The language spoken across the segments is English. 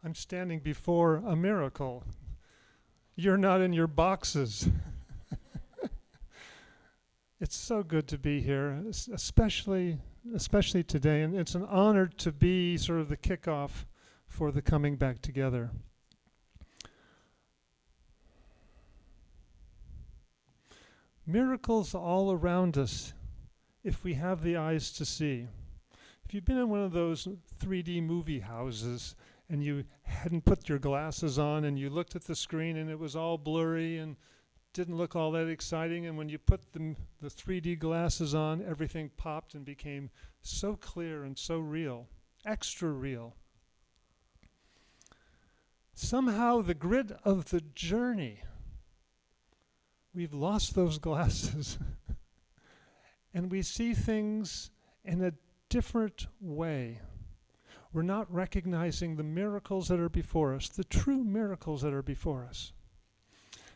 I'm standing before a miracle. You're not in your boxes. It's so good to be here, especially today, and it's an honor to be sort of the kickoff for the coming back together. Miracles all around us if we have the eyes to see. If you've been in one of those 3D movie houses and you hadn't put your glasses on and you looked at the screen and it was all blurry and didn't look all that exciting, and when you put the 3D glasses on, everything popped and became so clear and so real, extra real. Somehow the grit of the journey, we've lost those glasses and we see things in a different way. We're not recognizing the miracles that are before us, the true miracles that are before us.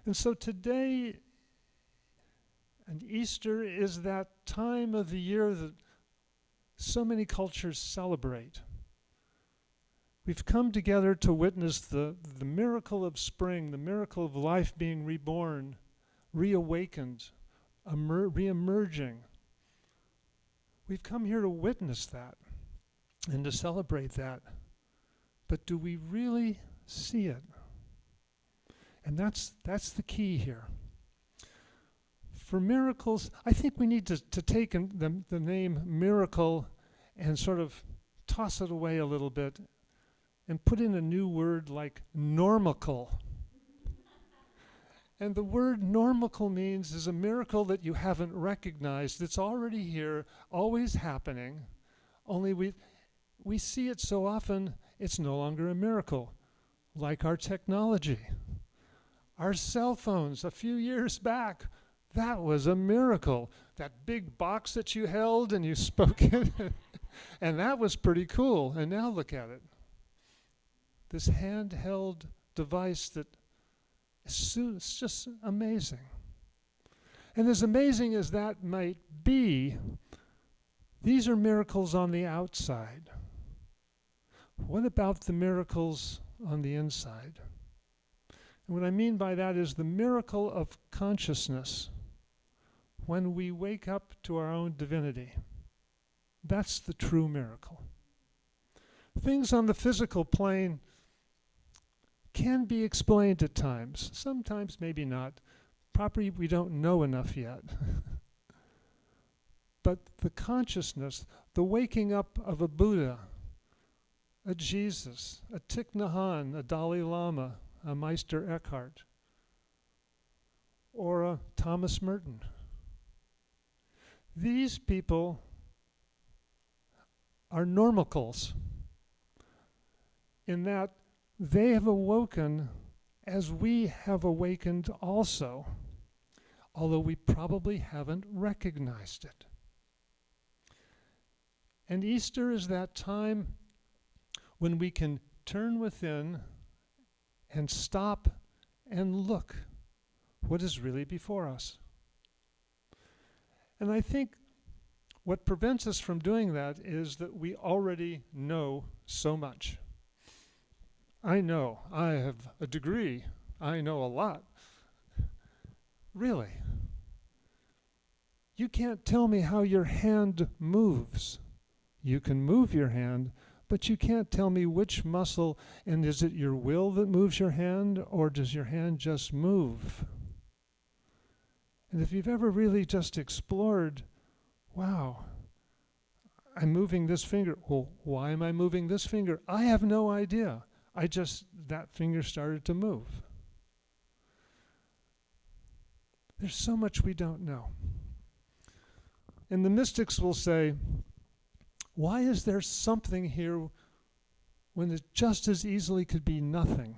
And so today, and Easter is that time of the year that so many cultures celebrate. We've come together to witness the miracle of spring, the miracle of life being reborn, reawakened, reemerging. We've come here to witness that and to celebrate that. But do we really see it? And that's the key here. For miracles, I think we need to take the name miracle and sort of toss it away a little bit and put in a new word like normical. And the word normical means is a miracle that you haven't recognized. It's already here, always happening, only we see it so often it's no longer a miracle, like our technology. Our cell phones a few years back, that was a miracle. That big box that you held and you spoke in, and that was pretty cool. And now look at it. This handheld device that it's just amazing. And as amazing as that might be, these are miracles on the outside. What about the miracles on the inside? And what I mean by that is the miracle of consciousness. When we wake up to our own divinity, that's the true miracle. Things on the physical plane can be explained at times. Sometimes maybe not. Probably we don't know enough yet. But the consciousness, the waking up of a Buddha, a Jesus, a Thich Nhat Hanh, a Dalai Lama, a Meister Eckhart, or a Thomas Merton. These people are normicals in that they have awoken as we have awakened also, although we probably haven't recognized it. And Easter is that time when we can turn within and stop and look what is really before us. And I think what prevents us from doing that is that we already know so much. I know, I have a degree, I know a lot. Really. You can't tell me how your hand moves. You can move your hand, but you can't tell me which muscle, and is it your will that moves your hand, or does your hand just move? And if you've ever really just explored, wow, I'm moving this finger. Well, why am I moving this finger? I have no idea. That finger started to move. There's so much we don't know. And the mystics will say, why is there something here when it just as easily could be nothing?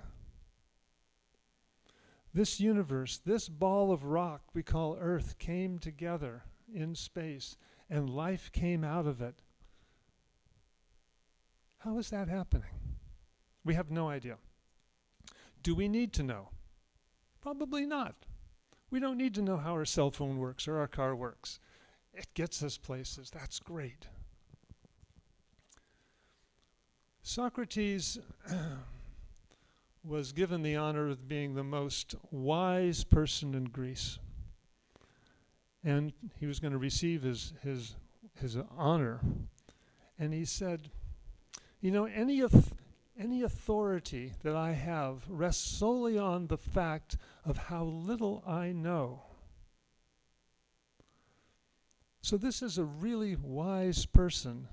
This universe, this ball of rock we call Earth, came together in space, and life came out of it. How is that happening? We have no idea. Do we need to know? Probably not. We don't need to know how our cell phone works or our car works. It gets us places. That's great. Socrates was given the honor of being the most wise person in Greece. And he was going to receive his honor. And he said, you know, any authority that I have rests solely on the fact of how little I know. So this is a really wise person,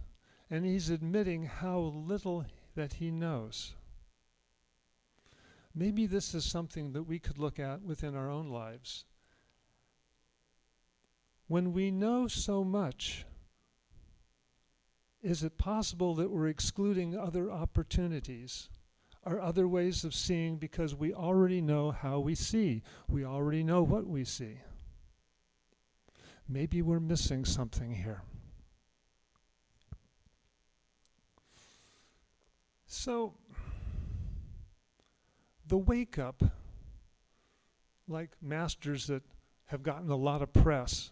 and he's admitting how little that he knows. Maybe this is something that we could look at within our own lives. When we know so much, is it possible that we're excluding other opportunities or other ways of seeing because we already know how we see? We already know what we see. Maybe we're missing something here. So, the wake up, like masters that have gotten a lot of press,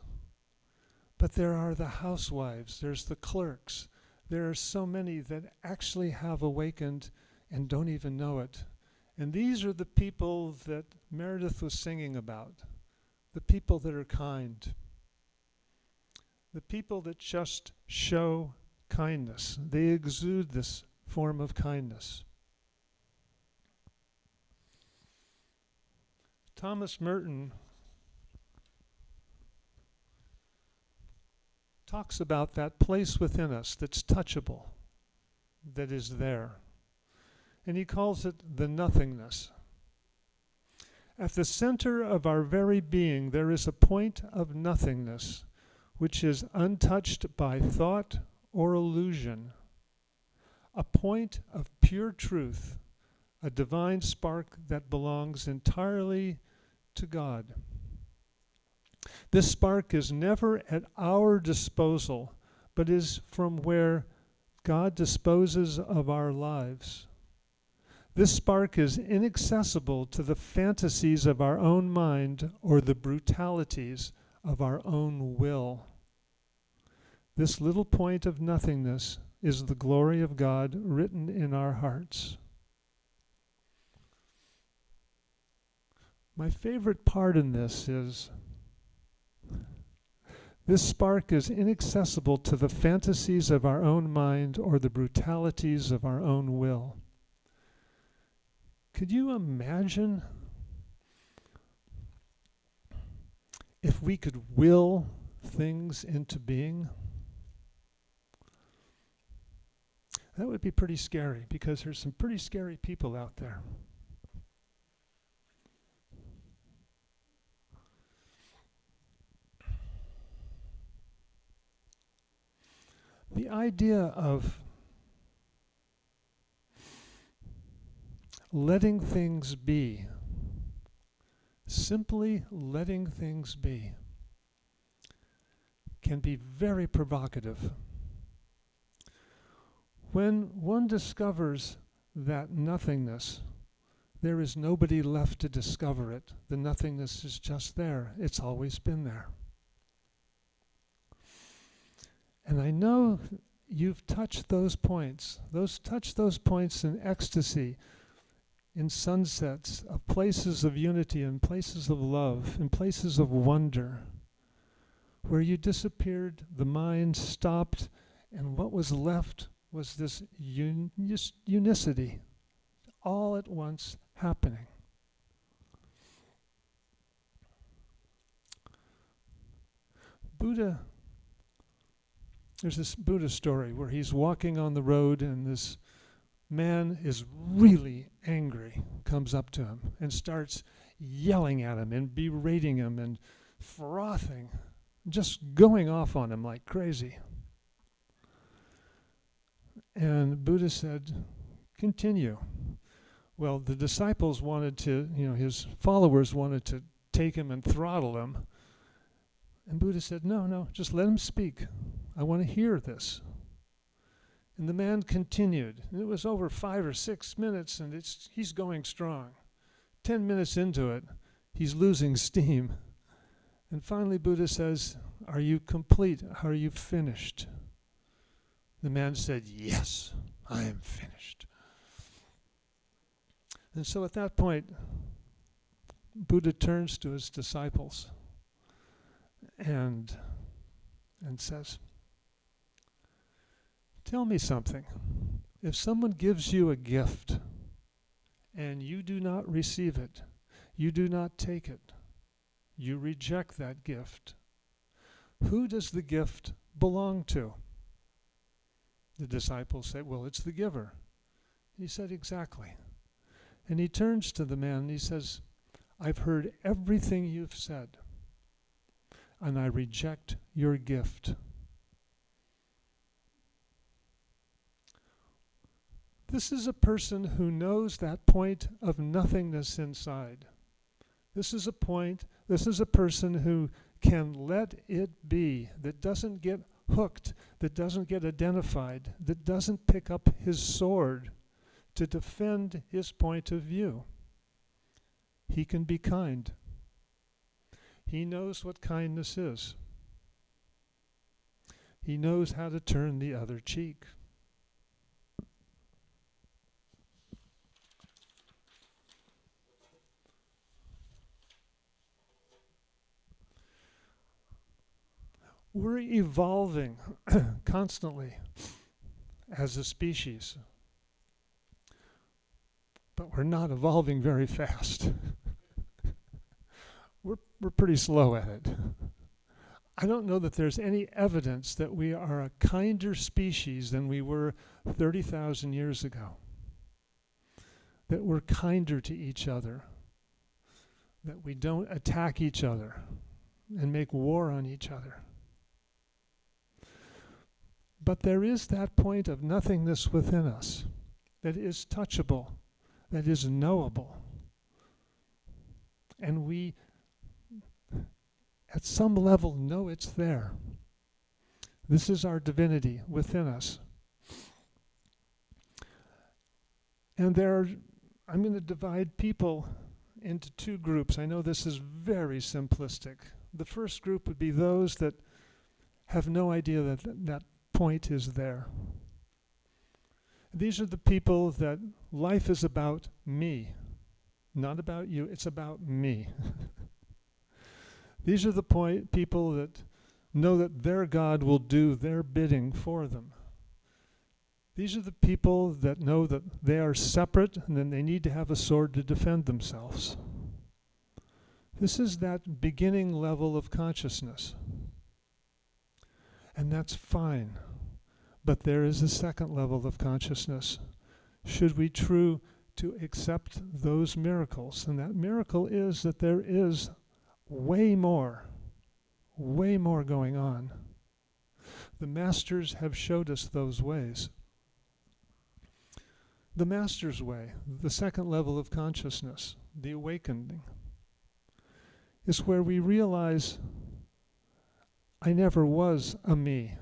but there are the housewives, there's the clerks, there are so many that actually have awakened and don't even know it. And these are the people that Meredith was singing about, the people that are kind, the people that just show kindness. They exude this form of kindness. Thomas Merton talks about that place within us that's touchable, that is there. And he calls it the nothingness. At the center of our very being, there is a point of nothingness, which is untouched by thought or illusion. A point of pure truth, a divine spark that belongs entirely to God. This spark is never at our disposal, but is from where God disposes of our lives. This spark is inaccessible to the fantasies of our own mind or the brutalities of our own will. This little point of nothingness is the glory of God written in our hearts. My favorite part in this is, this spark is inaccessible to the fantasies of our own mind or the brutalities of our own will. Could you imagine if we could will things into being? That would be pretty scary, because there's some pretty scary people out there. The idea of letting things be, simply letting things be, can be very provocative. When one discovers that nothingness, there is nobody left to discover it. The nothingness is just there. It's always been there. And I know you've touched those points. Touched those points in ecstasy, in sunsets, of places of unity and places of love, and places of wonder, where you disappeared, the mind stopped, and what was left was this unicity, all at once happening. There's this Buddha story where he's walking on the road and this man is really angry, comes up to him and starts yelling at him and berating him and frothing, just going off on him like crazy. And Buddha said, continue. Well, the disciples wanted to, his followers wanted to take him and throttle him. And Buddha said, no, just let him speak. I want to hear this. And the man continued. And it was over 5 or 6 minutes, and he's going strong. 10 minutes into it, he's losing steam. And finally Buddha says, are you complete? Are you finished? The man said, yes, I am finished. And so at that point, Buddha turns to his disciples and says, tell me something. If someone gives you a gift and you do not receive it, you do not take it, you reject that gift, who does the gift belong to? The disciples said, well, it's the giver. He said, exactly. And he turns to the man and he says, I've heard everything you've said, and I reject your gift. This is a person who knows that point of nothingness inside. This is a person who can let it be, that doesn't get hooked, that doesn't get identified, that doesn't pick up his sword to defend his point of view. He can be kind. He knows what kindness is. He knows how to turn the other cheek. We're evolving constantly as a species, but we're not evolving very fast. We're pretty slow at it. I don't know that there's any evidence that we are a kinder species than we were 30,000 years ago, that we're kinder to each other, that we don't attack each other and make war on each other. But there is that point of nothingness within us that is touchable, that is knowable. And we, at some level, know it's there. This is our divinity within us. And I'm going to divide people into two groups. I know this is very simplistic. The first group would be those that have no idea that point is there. These are the people that life is about me, not about you, it's about me. These are the people that know that their God will do their bidding for them. These are the people that know that they are separate and then they need to have a sword to defend themselves. This is that beginning level of consciousness. And that's fine. But there is a second level of consciousness. Should we true to accept those miracles? And that miracle is that there is way more going on. The masters have showed us those ways. The master's way, the second level of consciousness, the awakening, is where we realize I never was a me.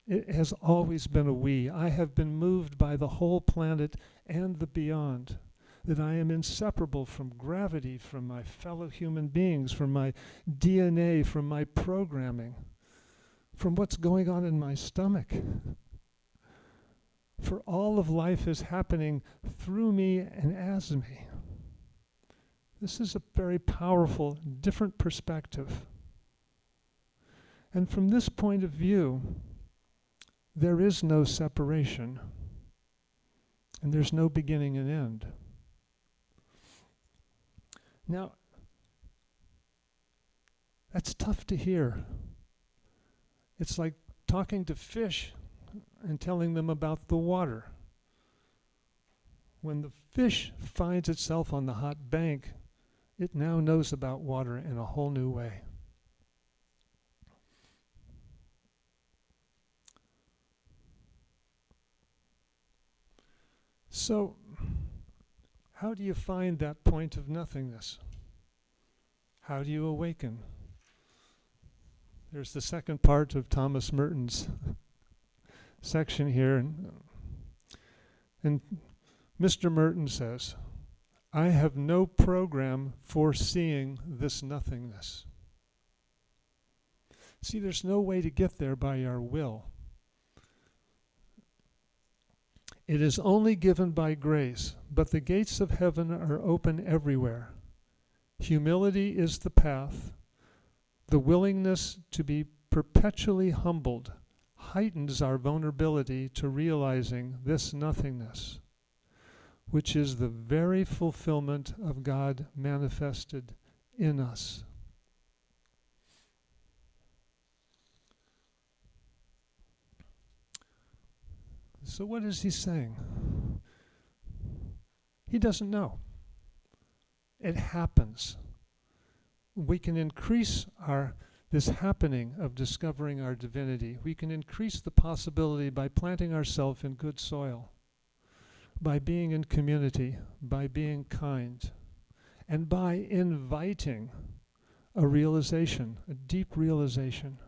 It has always been a we. I have been moved by the whole planet and the beyond. That I am inseparable from gravity, from my fellow human beings, from my DNA, from my programming, from what's going on in my stomach. For all of life is happening through me and as me. This is a very powerful, different perspective. And from this point of view, there is no separation, and there's no beginning and end. Now, that's tough to hear. It's like talking to fish and telling them about the water. When the fish finds itself on the hot bank, it now knows about water in a whole new way. So, how do you find that point of nothingness? How do you awaken? There's the second part of Thomas Merton's section here. And Mr. Merton says, I have no program for seeing this nothingness. See, there's no way to get there by our will. It is only given by grace, but the gates of heaven are open everywhere. Humility is the path. The willingness to be perpetually humbled heightens our vulnerability to realizing this nothingness, which is the very fulfillment of God manifested in us. So what is he saying? He doesn't know. It happens. We can increase this happening of discovering our divinity. We can increase the possibility by planting ourselves in good soil, by being in community, by being kind, and by inviting a realization, a deep realization.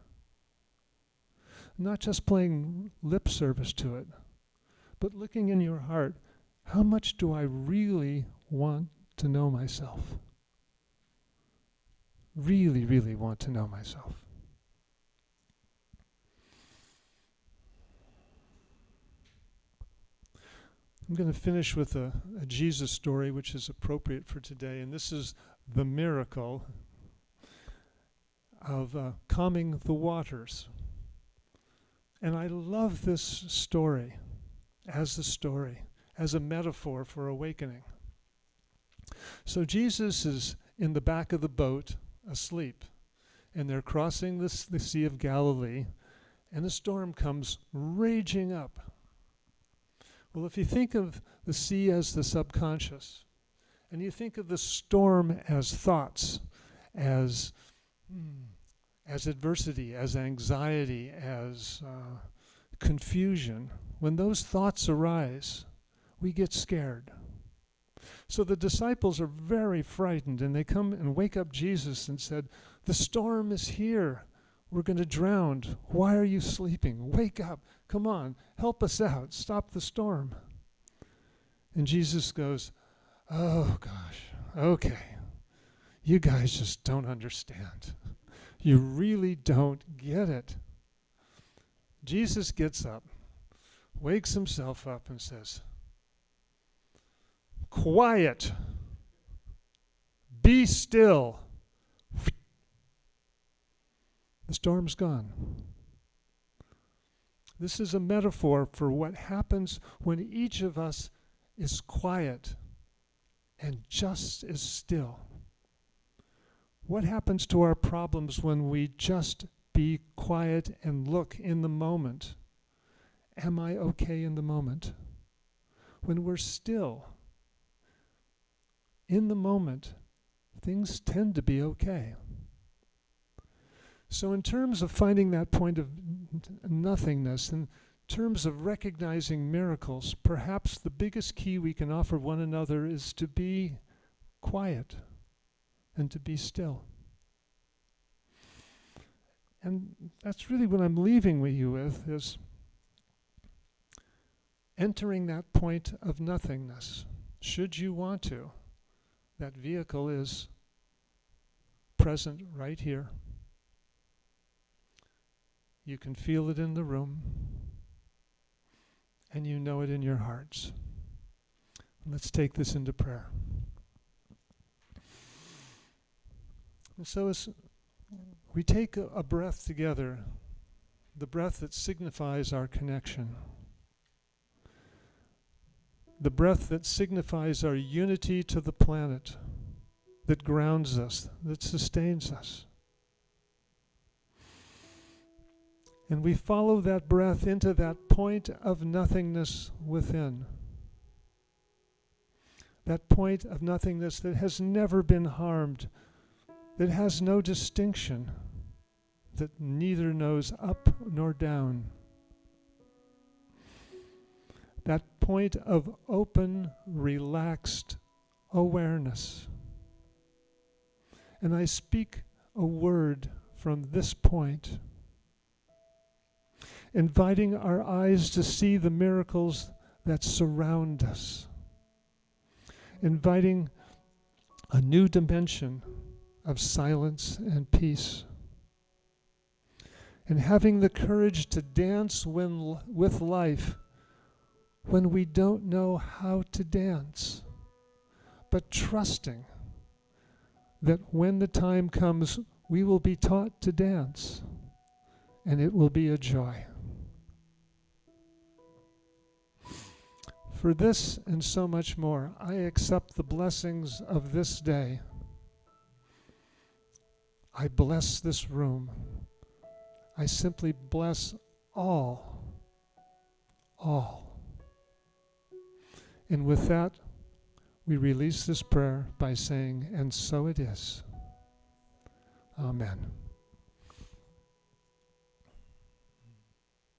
Not just playing lip service to it, but looking in your heart, how much do I really want to know myself? Really, really want to know myself. I'm going to finish with a Jesus story which is appropriate for today, and this is the miracle of calming the waters. And I love this story, as a metaphor for awakening. So Jesus is in the back of the boat, asleep, and they're crossing the Sea of Galilee, and a storm comes raging up. Well, if you think of the sea as the subconscious, and you think of the storm as thoughts, as adversity, as anxiety, as confusion, when those thoughts arise, we get scared. So the disciples are very frightened, and they come and wake up Jesus and said, "The storm is here. We're going to drown. Why are you sleeping? Wake up. Come on, help us out. Stop the storm." And Jesus goes, "Oh gosh, okay. You guys just don't understand. You really don't get it." Jesus gets up, wakes himself up and says, "Quiet. Be still." The storm's gone. This is a metaphor for what happens when each of us is quiet and just is still. What happens to our problems when we just be quiet and look in the moment? Am I okay in the moment? When we're still in the moment, things tend to be okay. So in terms of finding that point of nothingness, in terms of recognizing miracles, perhaps the biggest key we can offer one another is to be quiet and to be still. And that's really what I'm leaving you with, is entering that point of nothingness. Should you want to, that vehicle is present right here. You can feel it in the room, and you know it in your hearts. Let's take this into prayer. And so as we take a breath together, the breath that signifies our connection, the breath that signifies our unity to the planet, that grounds us, that sustains us. And we follow that breath into that point of nothingness within. That point of nothingness that has never been harmed, that has no distinction, that neither knows up nor down. That point of open, relaxed awareness. And I speak a word from this point, inviting our eyes to see the miracles that surround us, inviting a new dimension of silence and peace, and having the courage to dance with life when we don't know how to dance, but trusting that when the time comes, we will be taught to dance, and it will be a joy. For this and so much more, I accept the blessings of this day. I bless this room. I simply bless all. And with that, we release this prayer by saying, and so it is. Amen.